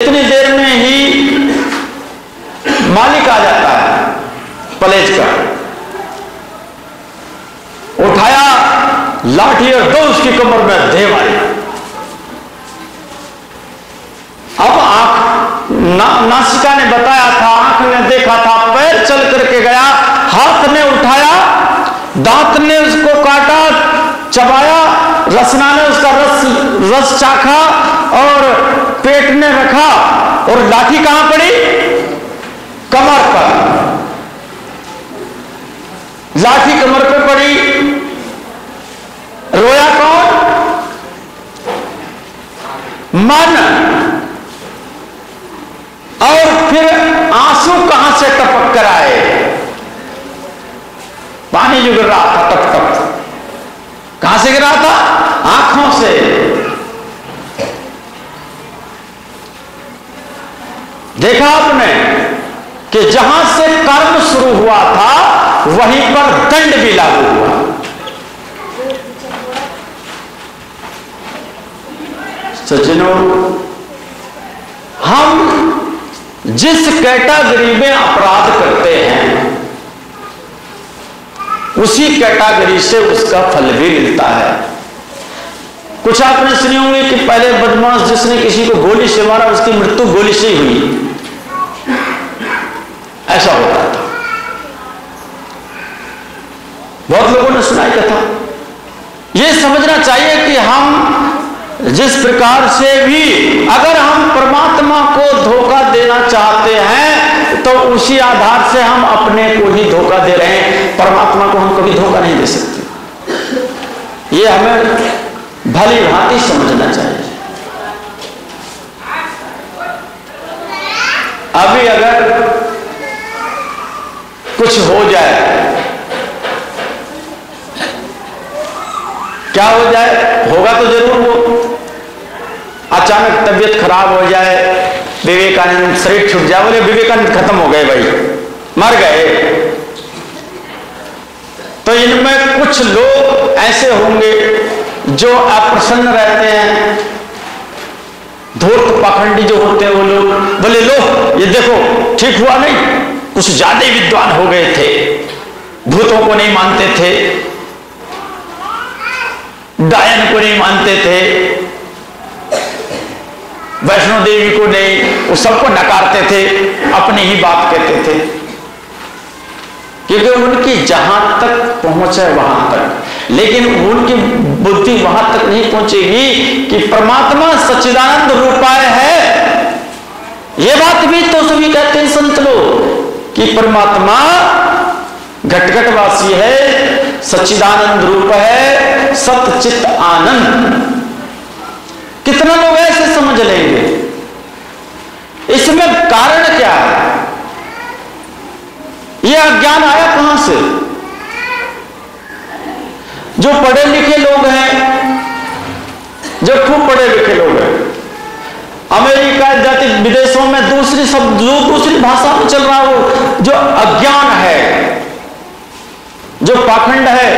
इतनी देर में ही मालिक आ जाता है पलेज का, उठाया लाठी और दो उसकी कमर में दे मारी। अब आंख नासिका ने बताया था, आंख ने देखा था, पैर चल करके गया, हाथ ने उठाया, दांत ने उसको काटा, चबाया, रसना ने उसका रस चाखा और पेट ने रखा, और लाठी कहां पड़ी? कमर पर। लाठी कमर पे पड़ी, रोया कौन? मन। और फिर आंसू कहां से टपक कर आए? पानी जो गिर रहा था टप टप, कहां से गिर रहा था? आंखों से। देखा आपने कि जहां से कर्म शुरू हुआ था वहीं पर दंड भी लागू हुआ। सज्जनों, हम जिस कैटेगरी में अपराध करते हैं उसी कैटेगरी से उसका फल भी मिलता है। कुछ आपने सुने होंगे कि पहले बदमाश जिसने किसी को गोली से मारा उसकी मृत्यु गोली से ही हुई, ऐसा होता था। बहुत लोगों ने सुनाई कथा। यह समझना चाहिए कि हम जिस प्रकार से भी अगर हम परमात्मा को धोखा देना चाहते हैं तो उसी आधार से हम अपने को ही धोखा दे रहे हैं। परमात्मा को हम कभी धोखा नहीं दे सकते। यह हमें भली भांति समझना चाहिए। अभी अगर कुछ हो जाए, क्या हो जाए? होगा तो जरूर वो। अचानक तबीयत खराब हो जाए, विवेकानंद शरीर छूट जाए, बोले विवेकानंद खत्म हो गए भाई, मर गए। तो इनमें कुछ लोग ऐसे होंगे जो अप्रसन्न रहते हैं, धूर्त पाखंडी जो होते हैं वो लोग, बोले लो ये देखो ठीक हुआ नहीं, कुछ ज्यादा ही विद्वान हो गए थे, भूतों को नहीं मानते थे, डायन को नहीं मानते थे, वैष्णो देवी को नहीं, वो सबको नकारते थे, अपनी ही बात कहते थे। क्योंकि उनकी जहां तक पहुंच है वहां तक, लेकिन उनकी बुद्धि वहां तक नहीं पहुंचेगी कि परमात्मा सच्चिदानंद रूपाय है। ये बात भी तो सभी कहते हैं संत लोग कि परमात्मा घटघटवासी है, सच्चिदानंद रूप है, सतचित आनंद। कितना लोग ऐसे समझ लेंगे? इसमें कारण क्या है? यह अज्ञान आया कहां से? जो पढ़े लिखे लोग हैं, जो खूब पढ़े लिखे लोग हैं, अमेरिका जाति विदेशों में दूसरी शब्द जो दूसरी भाषा में चल रहा हो, जो अज्ञान है, जो पाखंड है,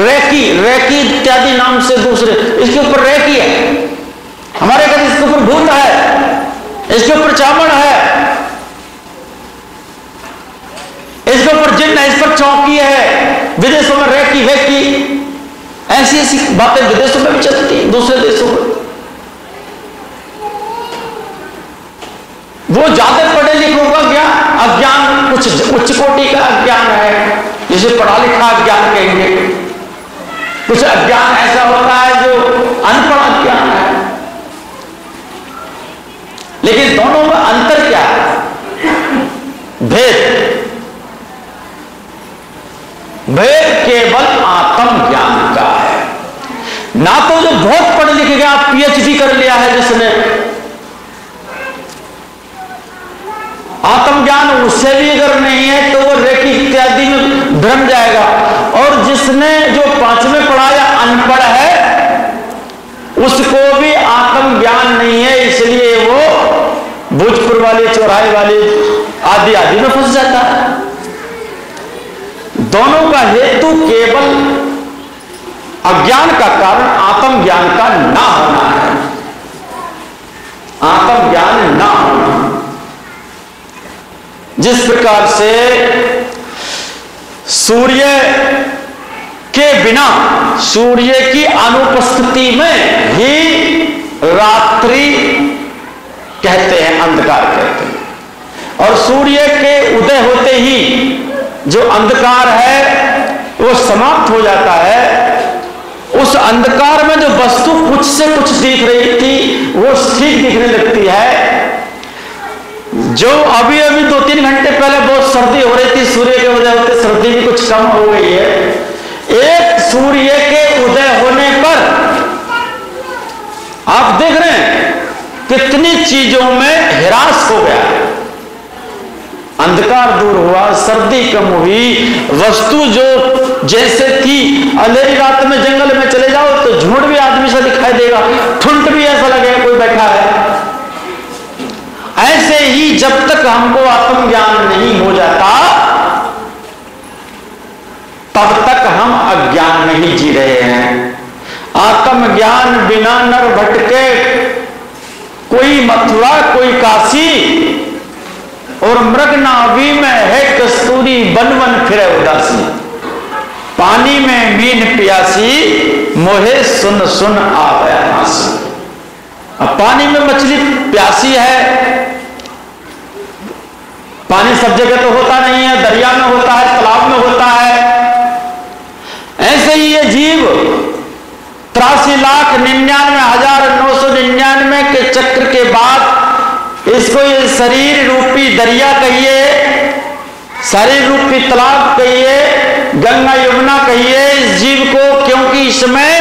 रेकी इत्यादि नाम से दूसरे, इसके ऊपर रेकी है, हमारे घर इसके ऊपर भूत है, इसके ऊपर चामड़ है, इसके ऊपर जिन्न है, इस पर चौकी है, विदेशों में रेकी वेकी, ऐसी ऐसी बातें विदेशों में भी चलती हैं, दूसरे देशों में। वो ज्यादा पढ़े लिखों का ज्ञान अज्ञान, कुछ उच्च कोटि का अज्ञान है, जिसे पढ़ा लिखा अज्ञान कहेंगे। कुछ अज्ञान ऐसा होता है जो अनपढ़ अज्ञान है। लेकिन दोनों में अंतर क्या है? भेद केवल आत्म ज्ञान का है। ना तो जो बहुत पढ़ लिख गया, पीएचडी कर लिया है जिसने, आत्मज्ञान उससे भी अगर नहीं है तो वो रेकी इत्यादि में भ्रम जाएगा। और जिसने जो पांचवें पढ़ा या अनपढ़ है उसको भी आत्मज्ञान नहीं है, इसलिए वो भोजपुर वाले, चौराहे वाले आदि आदि में फंस जाता है। दोनों का हेतु केवल अज्ञान का कारण आत्मज्ञान का ना होना है, आत्मज्ञान ना होना। जिस प्रकार से सूर्य के बिना, सूर्य की अनुपस्थिति में ही रात्रि कहते हैं, अंधकार कहते हैं, और सूर्य के उदय होते ही जो अंधकार है वो समाप्त हो जाता है। उस अंधकार में जो वस्तु कुछ से कुछ दिख रही थी वो ठीक दिखने लगती है। जो अभी अभी 2-3 घंटे पहले बहुत सर्दी हो रही थी, सूर्य के उदय होते सर्दी भी कुछ कम हो गई है। एक सूर्य के उदय होने पर आप देख रहे हैं कितनी चीजों में ह्रास हो गया, अंधकार दूर हुआ, सर्दी कम हुई, वस्तु जो जैसे थी, अंधेरी रात में जंगल में चले जाओ तो झुंड भी आदमी से दिखाई देगा, ठुंड भी ऐसा लगेगा कोई बैठा है। ऐसे ही जब तक हमको आत्मज्ञान नहीं हो जाता तब तक हम अज्ञान में ही जी रहे हैं। आत्मज्ञान बिना नर भटके, कोई मथुरा कोई काशी, और मृग नाभि में है कस्तूरी, बन बन फिरे उदासी। पानी में मीन प्यासी, मोहे सुन सुन आवे हासी। अब पानी में मछली प्यासी है, पानी सब जगह तो होता नहीं है, दरिया में होता है, तालाब में होता है। ऐसे ही ये जीव 83,99,999 के चक्र के बाद इसको ये शरीर रूपी दरिया कहिए, शरीर रूपी तालाब कहिए, गंगा यमुना कहिए इस जीव को, क्योंकि इसमें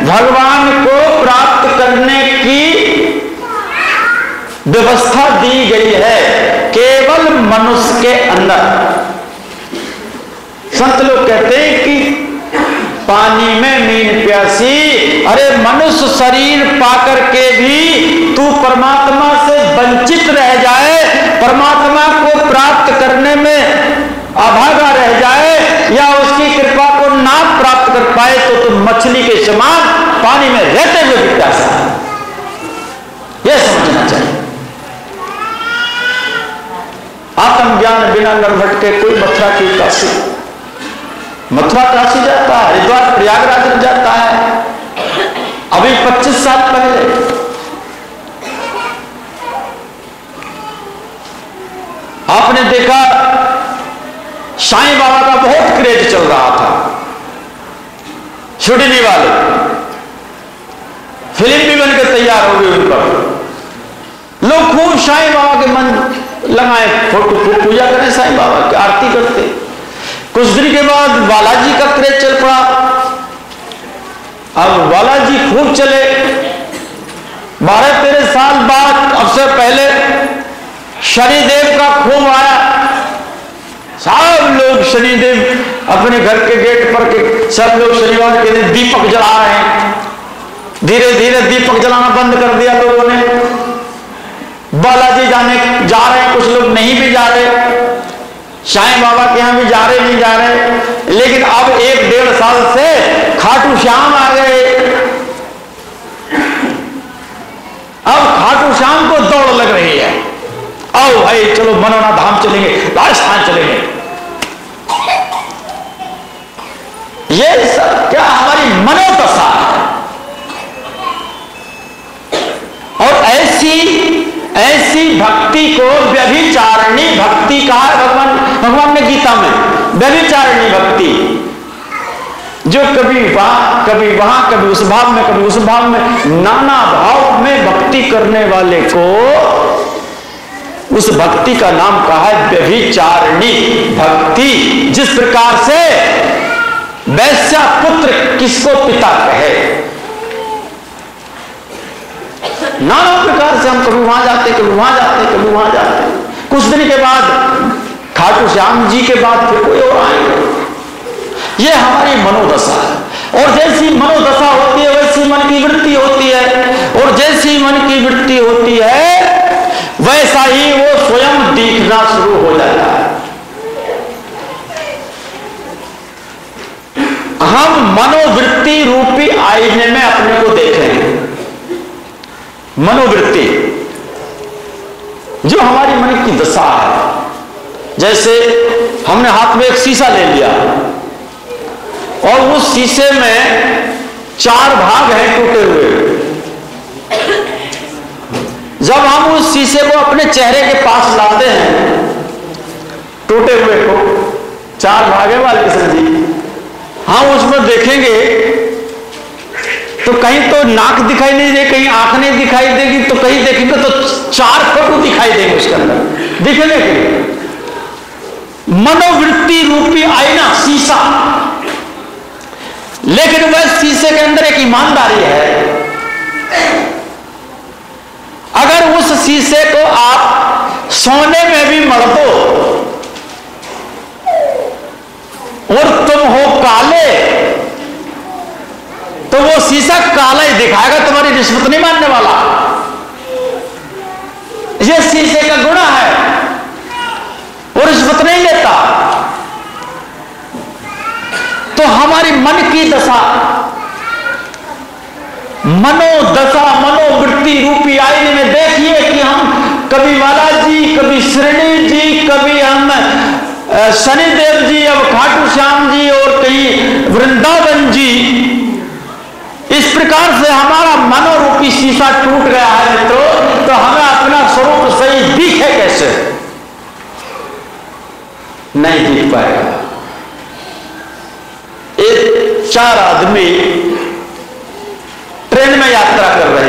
भगवान को प्राप्त करने की व्यवस्था दी गई है केवल मनुष्य के अंदर। संत लोग कहते हैं कि पानी में मीन प्यासी, अरे मनुष्य शरीर पाकर के भी तू परमात्मा से वंचित रह जाए, परमात्मा को प्राप्त करने में अभागा रह जाए या उसकी कृपा को ना प्राप्त कर पाए तो तुम मछली के समान पानी में रहते हुए भी प्यासा है। यह समझना चाहिए। आत्मज्ञान बिना नर भटके, कोई मथुरा की काशी, मथुरा काशी जाता है, हरिद्वार प्रयागराज जाता है। अभी 25 साल पहले आपने देखा साईं बाबा का बहुत क्रेज चल रहा था, छुड़ने वाले फिल्म भी बनकर तैयार हो गई उन पर। लोग खूब साईं बाबा के मन लगाए, फोटो पूजा करें, साईं बाबा की आरती करते। कुछ दिन के बाद बालाजी का क्रेज चल पड़ा। अब बालाजी खूब चले। 12-13 साल बाद, अब से पहले शनिदेव का खूब आया। सब लोग शनिदेव अपने घर के गेट पर के सब लोग शनिवार के दिन दीपक जला रहे हैं। धीरे धीरे दीपक जलाना बंद कर दिया लोगों ने। बालाजी जा रहे हैं, कुछ लोग नहीं भी जा रहे, साईं बाबा के यहां भी जा रहे नहीं जा रहे। लेकिन अब 1-1.5 साल से खाटू श्याम आ गए। अब खाटू श्याम को दौड़ लग रही है, आओ भाई चलो मनोना धाम चलेंगे, राजस्थान चलेंगे। ये सब क्या हमारी मनोदशा है। और ऐसी भक्ति को व्यभिचारिणी भक्ति कहा है भगवान ने गीता में। व्यभिचारिणी भक्ति जो कभी वहां कभी उस भाव में, कभी उस भाव में, नाना भाव में भक्ति करने वाले को उस भक्ति का नाम कहा है व्यभिचारिणी भक्ति। जिस प्रकार से वैश्या पुत्र किसको पिता कहे, नाना प्रकार से हम कभी वहां जाते, कभी वहां जाते, कभी वहां जाते। कुछ दिन के बाद खाटू श्याम जी के बाद फिर कोई और आएंगे। ये हमारी मनोदशा है। और जैसी मनोदशा होती है वैसी मन की वृत्ति होती है, और जैसी मन की वृत्ति होती है वैसा ही वो स्वयं दिखना शुरू हो जाता है। हम मनोवृत्ति रूपी आईने में अपने को देखें। मनोवृत्ति जो हमारी मन की दशा है, जैसे हमने हाथ में एक शीशा ले लिया और उस शीशे में 4 भाग हैं टूटे हुए। जब हम उस शीशे को अपने चेहरे के पास लाते हैं, टूटे हुए को, 4 भाग है बालकृष्ण जी, हम उसमें देखेंगे तो कहीं तो नाक दिखाई नहीं देगी, कहीं आंख नहीं दिखाई देगी, तो कहीं देखेंगे तो 4 फोटो दिखाई देंगे उसके अंदर। दिखने के मनोवृत्ति रूपी आईना, शीशा। लेकिन वह शीशे के अंदर एक ईमानदारी है। अगर उस शीशे को आप सोने में भी मढ़ दो और तुम हो काले, तो वो शीशा काला ही दिखाएगा, तुम्हारी रिश्वत नहीं मानने वाला। ये शीशे का गुण है, वो रिश्वत नहीं लेता। तो हमारी मन की दशा, मनोदशा, मनोवृत्ति रूपी आईने में देखिए कि हम कभी बालाजी, कभी श्रेणी जी, कभी हम शनिदेव जी, अब खाटू श्याम जी और कहीं वृंदावन जी, इस प्रकार से हमारा मनोरूपी शीशा टूट गया है मित्रों। तो हमें अपना स्वरूप सही दिखे कैसे? नहीं दिख पाएगा। एक 4 आदमी ट्रेन में यात्रा कर रहे